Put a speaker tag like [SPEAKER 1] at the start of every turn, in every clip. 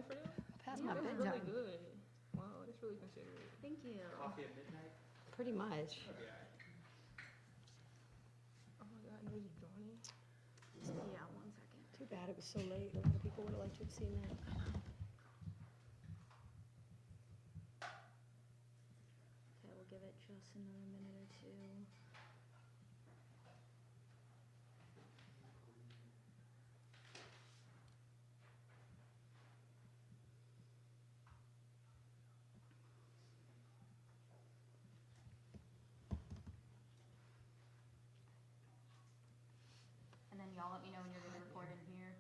[SPEAKER 1] points for them?
[SPEAKER 2] Past my
[SPEAKER 1] That's really
[SPEAKER 2] bedtime.
[SPEAKER 1] good. Wow, that's really considerate.
[SPEAKER 3] Thank you.
[SPEAKER 4] Coffee at midnight?
[SPEAKER 2] Pretty much.
[SPEAKER 4] Okay, all right.
[SPEAKER 1] Oh my God, and there's Johnny.
[SPEAKER 3] Yeah, 1 second.
[SPEAKER 2] Too bad it was so late. A lot of people would have liked to have seen that.
[SPEAKER 3] Okay, we'll give it just another minute or two. And then y'all let me know when you're gonna record in here.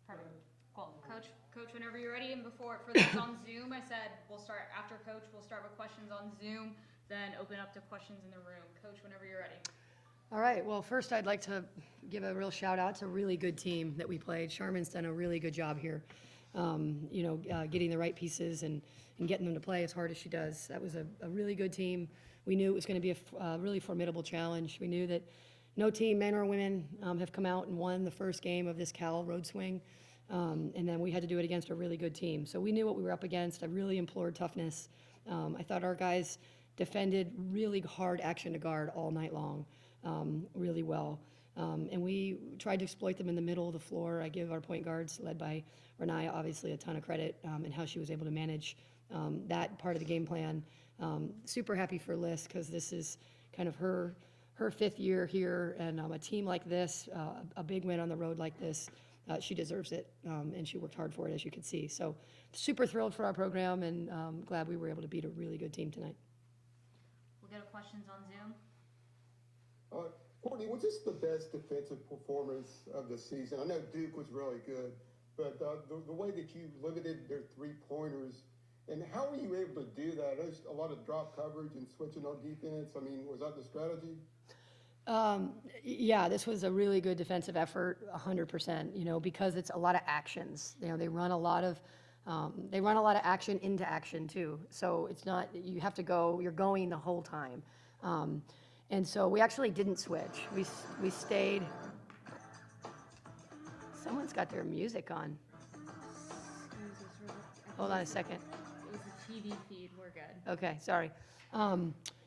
[SPEAKER 3] Perfect. Cool. Coach, whenever you're ready, and for this on Zoom, I said we'll start after Coach. We'll start with questions on Zoom, then open up to questions in the room. Coach, whenever you're ready.
[SPEAKER 2] All right, well, first I'd like to give a real shout out to a really good team that we played. Charmin's done a really good job here, getting the right pieces and getting them to play as hard as she does. That was a really good team. We knew it was going to be a really formidable challenge. We knew that no team, men or women, have come out and won the first game of this Cal Road Swing. And then we had to do it against a really good team. So we knew what we were up against. I really implored toughness. I thought our guys defended really hard action to guard all night long, really well. And we tried to exploit them in the middle of the floor. I give our point guards, led by Reniya, obviously a ton of credit in how she was able to manage that part of the game plan. Super happy for Alyssa because this is kind of her fifth year here, and a team like this, a big win on the road like this, she deserves it, and she worked hard for it, as you can see. So super thrilled for our program, and glad we were able to beat a really good team tonight.
[SPEAKER 3] We'll go to questions on Zoom.
[SPEAKER 5] Courtney, was this the best defensive performance of the season? I know Duke was really good, but the way that you limited their three-pointers, and how were you able to do that? There's a lot of drop coverage and switching on defense. I mean, was that the strategy?
[SPEAKER 2] Yeah, this was a really good defensive effort, 100%, because it's a lot of actions. They run a lot of action into action too. So it's not, you have to go, you're going the whole time. And so we actually didn't switch. We stayed. Someone's got their music on. Hold on a second.
[SPEAKER 3] It was a TV feed. We're good.
[SPEAKER 2] Okay, sorry.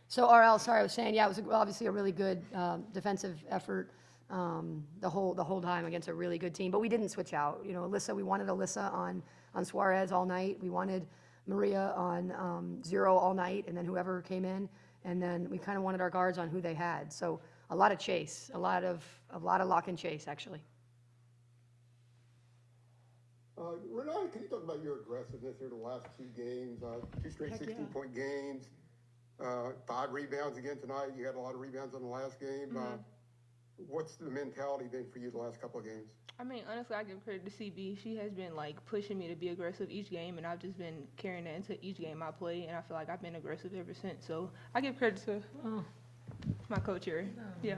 [SPEAKER 2] So RL, sorry, I was saying, yeah, it was obviously a really good defensive effort the whole time against a really good team. But we didn't switch out. Alyssa, we wanted Alyssa on Suarez all night. We wanted Maria on zero all night, and then whoever came in. And then we kind of wanted our guards on who they had. So a lot of chase, a lot of lock and chase, actually.
[SPEAKER 5] Reniya, can you talk about your aggressiveness here the last two games? Two straight
[SPEAKER 2] Heck yeah.
[SPEAKER 5] 16-point games, 5 rebounds again tonight. You had a lot of rebounds in the last game.
[SPEAKER 2] Mm-hmm.
[SPEAKER 5] What's the mentality been for you the last couple of games?
[SPEAKER 1] I mean, honestly, I give credit to CB. She has been, pushing me to be aggressive each game, and I've just been carrying that into each game I play, and I feel like I've been aggressive ever since. So I give credit to my coach here. Yeah.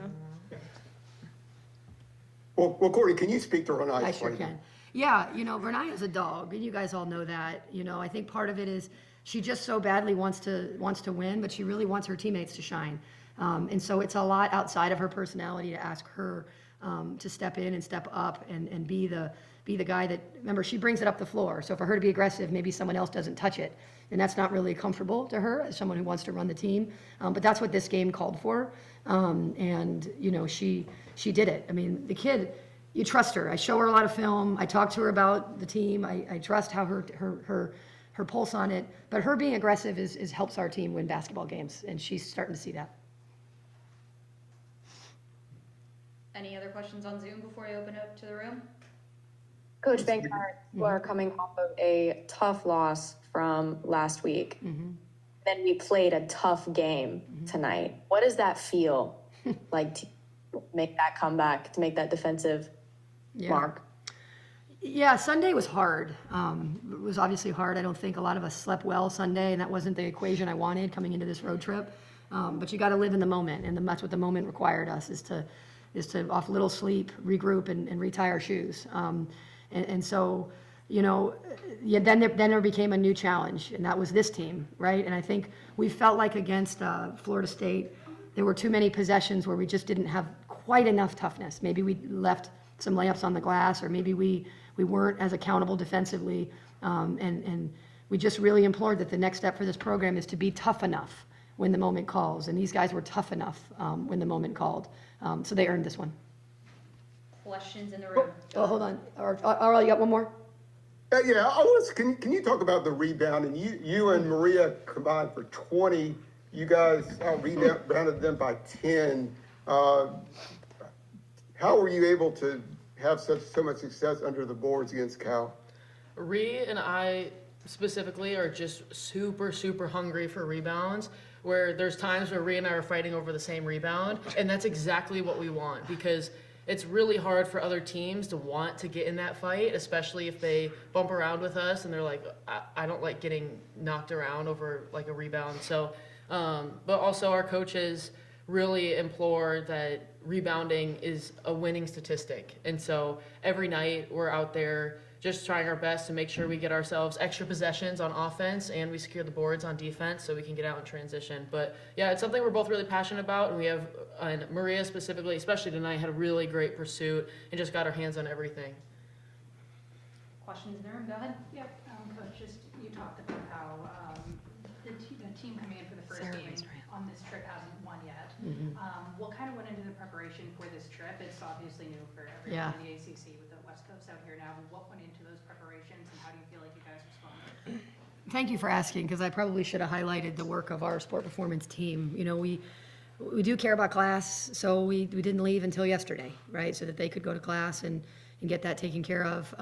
[SPEAKER 5] Well, Courtney, can you speak to Reniya?
[SPEAKER 2] I sure can. Yeah, Reniya's a dog, and you guys all know that. I think part of it is she just so badly wants to win, but she really wants her teammates to shine. And so it's a lot outside of her personality to ask her to step in and step up and be the guy that, remember, she brings it up the floor. So for her to be aggressive, maybe someone else doesn't touch it. And that's not really comfortable to her as someone who wants to run the team. But that's what this game called for. And she did it. I mean, the kid, you trust her. I show her a lot of film. I talk to her about the team. I trust how her pulse on it. But her being aggressive is helps our team win basketball games. And she's starting to see that.
[SPEAKER 3] Any other questions on Zoom before I open up to the room?
[SPEAKER 6] Coach Banghart, you are coming off of a tough loss from last week.
[SPEAKER 2] Mm-hmm.
[SPEAKER 6] Then we played a tough game tonight. What does that feel like to make that comeback, to make that defensive mark?
[SPEAKER 2] Yeah, Sunday was hard. It was obviously hard. I don't think a lot of us slept well Sunday, and that wasn't the equation I wanted coming into this road trip. But you got to live in the moment, and that's what the moment required us, is to off little sleep, regroup, and retie our shoes. And so, then there became a new challenge, and that was this team, right? And I think we felt like against Florida State, there were too many possessions where we just didn't have quite enough toughness. Maybe we left some layups on the glass, or maybe we weren't as accountable defensively. And we just really implored that the next step for this program is to be tough enough when the moment calls. And these guys were tough enough when the moment called. So they earned this one.
[SPEAKER 3] Questions in the room?
[SPEAKER 2] Oh, hold on. Arl, you got one more?
[SPEAKER 5] Yeah, Alyssa, can you talk about the rebounding? You and Maria combined for 20. You guys rebounded them by 10. How were you able to have so much success under the boards against Cal?
[SPEAKER 4] Ree and I specifically are just super, super hungry for rebounds, where there's times where Ree and I are fighting over the same rebound, and that's exactly what we want, because it's really hard for other teams to want to get in that fight, especially if they bump around with us and they're like, I don't like getting knocked around over like a rebound. So, but also our coaches really implore that rebounding is a winning statistic. And so every night we're out there just trying our best to make sure we get ourselves extra possessions on offense and we secure the boards on defense so we can get out and transition. But yeah, it's something we're both really passionate about, and we have, and Maria specifically, especially tonight, had a really great pursuit and just got her hands on everything.
[SPEAKER 3] Questions in the room? Go ahead.
[SPEAKER 7] Yep, Coach, just you talked about how the team coming in for the first
[SPEAKER 2] Sarah
[SPEAKER 7] game
[SPEAKER 2] raised her hand.
[SPEAKER 7] on this trip hasn't won yet. What kind of went into the preparation for this trip? It's obviously new for everyone
[SPEAKER 2] Yeah.
[SPEAKER 7] in the ACC with the West Coast out here now. What went into those preparations, and how do you feel like you guys responded?
[SPEAKER 2] Thank you for asking, because I probably should have highlighted the work of our sport performance team. You know, we do care about class, so we didn't leave until yesterday, right? So that they could go to class and get that taken care of.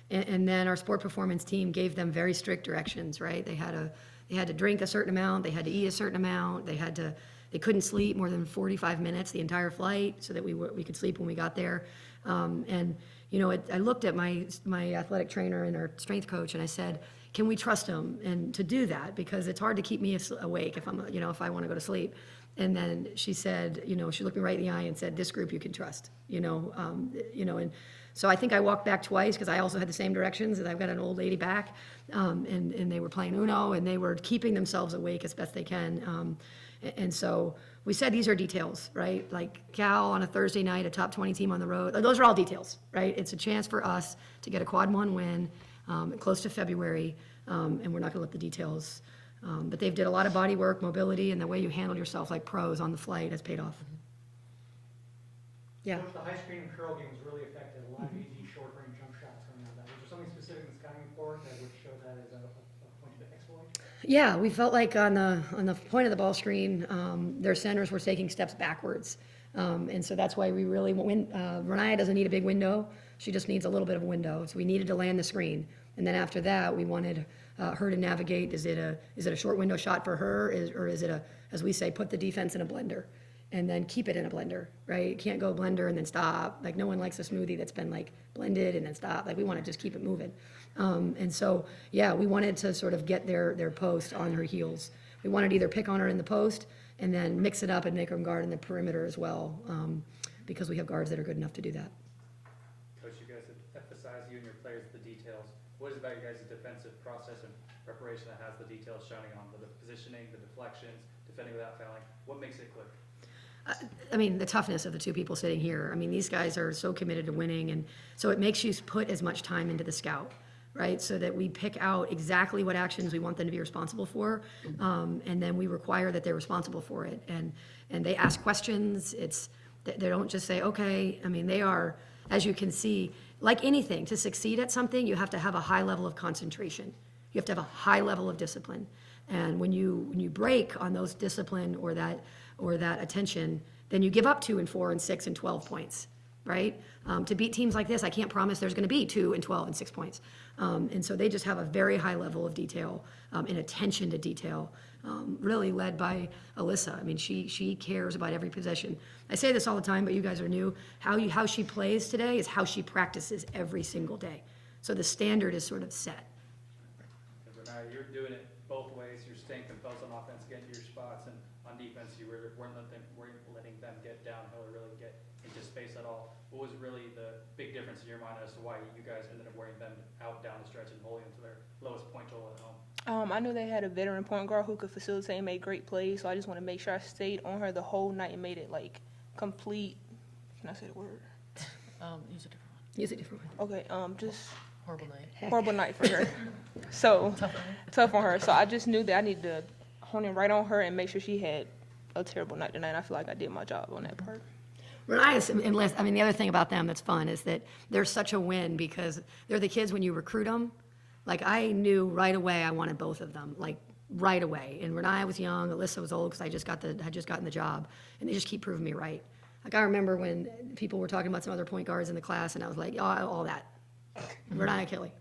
[SPEAKER 2] And then our sport performance team gave them very strict directions, right? They had to drink a certain amount, they had to eat a certain amount, they couldn't sleep more than 45 minutes the entire flight so that we could sleep when we got there. And you know, I looked at my athletic trainer and our strength coach, and I said, can we trust them and to do that, because it's hard to keep me awake if I want to go to sleep. And then she said, you know, she looked me right in the eye and said, this group you can trust, and so I think I walked back twice, because I also had the same directions, and I've got an old lady back, and they were playing Uno, and they were keeping themselves awake as best they can. And so we said these are details, right? Like Cal on a Thursday night, a top 20 team on the road. Those are all details, right? It's a chance for us to get a quad one win close to February, and we're not going to let the details. But they've did a lot of body work, mobility, and the way you handled yourself like pros on the flight has paid off. Yeah.
[SPEAKER 8] Coach, the high screen and curl game was really effective. A lot of easy short-range jump shots coming out of that. Was there something specific in the scouting report that would show that as a point of exploit?
[SPEAKER 2] Yeah, we felt like on the point of the ball screen, their centers were taking steps backwards. And so that's why we really, Reniya doesn't need a big window. She just needs a little bit of a window. So we needed to land the screen. And then after that, we wanted her to navigate. Is it a short window shot for her? Or is it as we say, put the defense in a blender and then keep it in a blender, right? You can't go blender and then stop. Like, no one likes a smoothie that's been like blended and then stop. Like, we want to just keep it moving. And so, yeah, we wanted to sort of get their post on her heels. We wanted to either pick on her in the post and then mix it up and make them guard in the perimeter as well, because we have guards that are good enough to do that.
[SPEAKER 9] Coach, you guys have emphasized, you and your players, the details. What is it about your guys' defensive process and preparation that has the details shining on? The positioning, the deflections, defending without fouling. What makes it click?
[SPEAKER 2] I mean, the toughness of the two people sitting here. I mean, these guys are so committed to winning, and so it makes you put as much time into the scout, right? So that we pick out exactly what actions we want them to be responsible for, and then we require that they're responsible for it. And they ask questions. They don't just say, okay. I mean, they are, as you can see, like anything, to succeed at something, you have to have a high level of concentration. You have to have a high level of discipline. And when you break on those discipline or that attention, then you give up 2 and 4 and 6 and 12 points, right? To beat teams like this, I can't promise there's going to be 2 and 12 and 6 points. And so they just have a very high level of detail and attention to detail, really led by Alyssa. I mean, she cares about every possession. I say this all the time, but you guys are new. How she plays today is how she practices every single day. So the standard is sort of set.
[SPEAKER 9] Reniya, you're doing it both ways. You're staying composed on offense, getting to your spots, and on defense, defense. You weren't letting them get downhill or really get into space at all. What was really the big difference in your mind as to why you guys ended up wearing them out down the stretch and holding them to their lowest point total at home?
[SPEAKER 1] I knew they had a veteran point guard who could facilitate and make great plays, so I just want to make sure I stayed on her the whole night and made it like complete. Can I say the word?
[SPEAKER 4] Use a different one.
[SPEAKER 2] Use a different one.
[SPEAKER 1] Okay, just
[SPEAKER 4] Horrible night.
[SPEAKER 1] horrible night for her. So tough on her. So I just knew that I needed to hone in right on her and make sure she had a terrible night tonight. And I feel like I did my job on that part.
[SPEAKER 2] Reniya's, I mean, the other thing about them that's fun is that they're such a win because they're the kids when you recruit them. Like, I knew right away I wanted both of them, like, right away. And Reniya was young, Alyssa was old because I had just gotten the job. And they just keep proving me right. Like, I remember when people were talking about some other point guards in the class, and I was like, oh, all that. Reniya Kelly.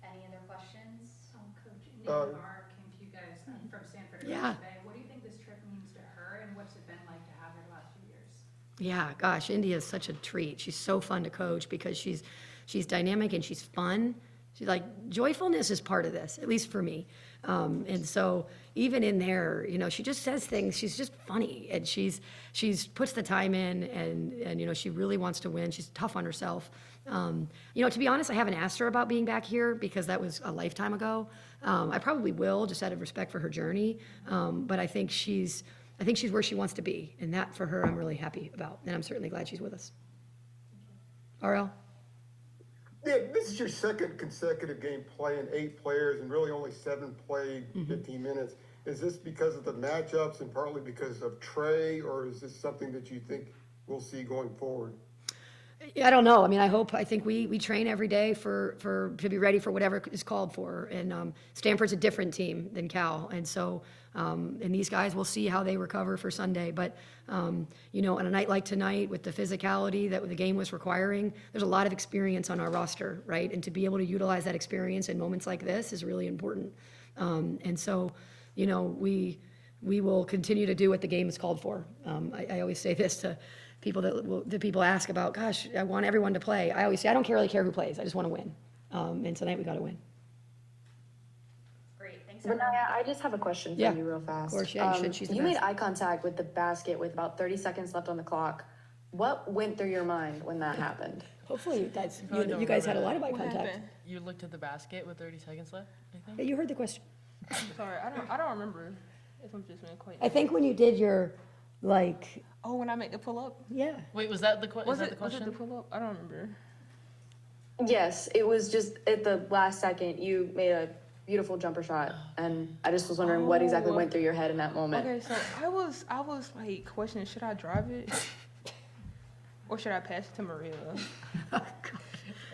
[SPEAKER 3] Any other questions?
[SPEAKER 7] Coach, India Lamar came to you guys from Stanford
[SPEAKER 2] Yeah.
[SPEAKER 7] today. What do you think this trip means to her, and what's it been like to have her the last few years?
[SPEAKER 2] Yeah, gosh, India is such a treat. She's so fun to coach because she's dynamic and she's fun. She's like, joyfulness is part of this, at least for me. And so even in there, you know, she just says things. She's just funny, and she's puts the time in, and you know, she really wants to win. She's tough on herself. You know, to be honest, I haven't asked her about being back here because that was a lifetime ago. I probably will, just out of respect for her journey. But I think she's where she wants to be, and that for her, I'm really happy about, and I'm certainly glad she's with us. RL?
[SPEAKER 5] Yeah, this is your second consecutive game playing 8 players and really only 7 played 15 minutes. Is this because of the matchups and partly because of Trey, or is this something that you think we'll see going forward?
[SPEAKER 2] Yeah, I don't know. I mean, I think we train every day to be ready for whatever is called for. And Stanford's a different team than Cal. And so, and these guys, we'll see how they recover for Sunday. But, you know, on a night like tonight with the physicality that the game was requiring, there's a lot of experience on our roster, right? And to be able to utilize that experience in moments like this is really important. And so, you know, we will continue to do what the game is called for. I always say this to people that people ask about, gosh, I want everyone to play. I always say, I don't really care who plays. I just want to win. And tonight we got to win.
[SPEAKER 3] Great, thanks everyone.
[SPEAKER 6] Reniya, I just have a question for
[SPEAKER 2] Yeah,
[SPEAKER 6] you real fast.
[SPEAKER 2] of course, yeah, you should. She's the
[SPEAKER 6] You made
[SPEAKER 2] best.
[SPEAKER 6] eye contact with the basket with about 30 seconds left on the clock. What went through your mind when that happened?
[SPEAKER 2] Hopefully you guys,
[SPEAKER 4] probably don't
[SPEAKER 2] you guys had a
[SPEAKER 4] remember
[SPEAKER 2] lot of eye
[SPEAKER 1] What
[SPEAKER 2] contact.
[SPEAKER 1] happened?
[SPEAKER 4] You looked at the basket with 30 seconds left, I think?
[SPEAKER 2] Yeah, you heard the question.
[SPEAKER 1] Sorry, I don't remember if I'm just being quite.
[SPEAKER 2] I think when you did your, like,
[SPEAKER 1] Oh, when I make the pull up.
[SPEAKER 2] yeah.
[SPEAKER 4] Wait, was that the
[SPEAKER 1] Was
[SPEAKER 4] the
[SPEAKER 1] it the
[SPEAKER 4] question?
[SPEAKER 1] pull up? I don't remember.
[SPEAKER 6] Yes, it was just at the last second, you made a beautiful jumper shot. And I just was wondering what exactly
[SPEAKER 1] Oh.
[SPEAKER 6] went through your head in that moment.
[SPEAKER 1] Okay, so I was like questioning, should I drive it or should I pass it to Maria?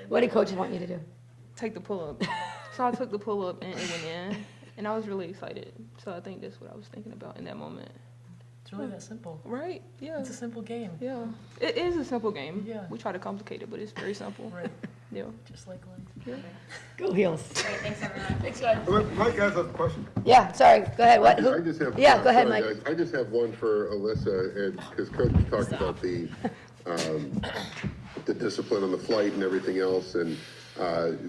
[SPEAKER 2] What did coach want you to do?
[SPEAKER 1] Take the pull up. So I took the pull up and it went in, and I was really excited. So I think that's what I was thinking about in that moment.
[SPEAKER 4] It's really that simple.
[SPEAKER 1] Right? Yeah.
[SPEAKER 4] It's a simple game.
[SPEAKER 1] Yeah. It is a simple game.
[SPEAKER 4] Yeah.
[SPEAKER 1] We try to complicate it, but it's very simple.
[SPEAKER 4] Right.
[SPEAKER 1] Yeah.
[SPEAKER 4] Just like life.
[SPEAKER 2] Go Heels.
[SPEAKER 3] Great, thanks everyone.
[SPEAKER 4] Thanks, guys.
[SPEAKER 5] Mike has a question.
[SPEAKER 2] Yeah, sorry. Go ahead. What?
[SPEAKER 10] I just have.
[SPEAKER 2] Yeah, go ahead,
[SPEAKER 10] sorry,
[SPEAKER 2] Mike.
[SPEAKER 10] guys. I just have one for Alyssa, and because Coach talked about the discipline on the flight and everything else, and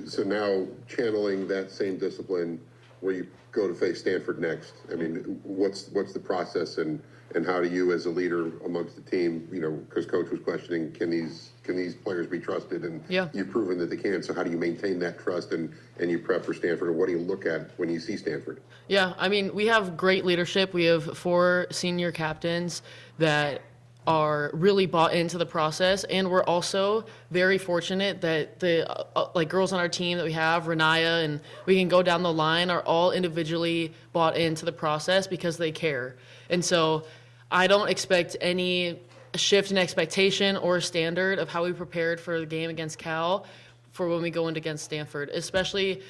[SPEAKER 10] so now channeling that same discipline where you go to face Stanford next. I mean, what's the process, and how do you, as a leader amongst the team, you know, because Coach was questioning, can these players be trusted? And
[SPEAKER 4] Yeah.
[SPEAKER 10] you've proven that they can. So how do you maintain that trust and you prep for Stanford? Or what do you look at when you see Stanford?
[SPEAKER 4] Yeah, I mean, we have great leadership. We have 4 senior captains that are really bought into the process, and we're also very fortunate that the like girls on our team that we have, Reniya, and we can go down the line, are all individually bought into the process because they care. And so I don't expect any shift in expectation or standard of how we prepared for the game against Cal for when we go in against Stanford, especially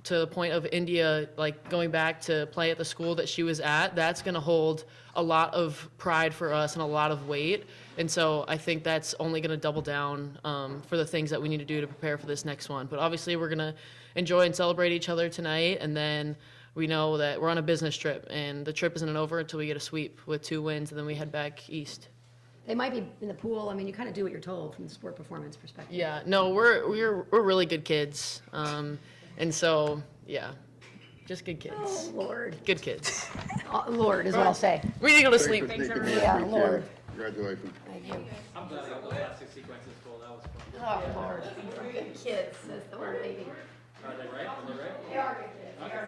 [SPEAKER 4] to the point of India, like going back to play at the school that she was at. That's going to hold a lot of pride for us and a lot of weight. And so I think that's only going to double down for the things that we need to do to prepare for this next one. But obviously we're going to enjoy and celebrate each other tonight. And then we know that we're on a business trip, and the trip isn't over until we get a sweep with 2 wins, and then we head back east.
[SPEAKER 2] They might be in the pool. I mean, you kind of do what you're told from the sport performance perspective.
[SPEAKER 4] Yeah, no, we're really good kids. And so, yeah, Just good kids.
[SPEAKER 2] Oh, Lord.
[SPEAKER 4] Good kids.
[SPEAKER 2] Lord is what I'll say.
[SPEAKER 4] We need to go to
[SPEAKER 10] Thanks
[SPEAKER 4] sleep.
[SPEAKER 10] for sneaking me in.
[SPEAKER 2] Yeah,
[SPEAKER 10] Thank you.
[SPEAKER 2] Lord.
[SPEAKER 10] Congratulations.
[SPEAKER 2] Thank you.
[SPEAKER 9] I'm glad I got those last 2 sequences full, that was fun.
[SPEAKER 2] Oh, Lord. Good kids, says the one lady.
[SPEAKER 9] Are they right? Are they right?
[SPEAKER 2] They are good kids.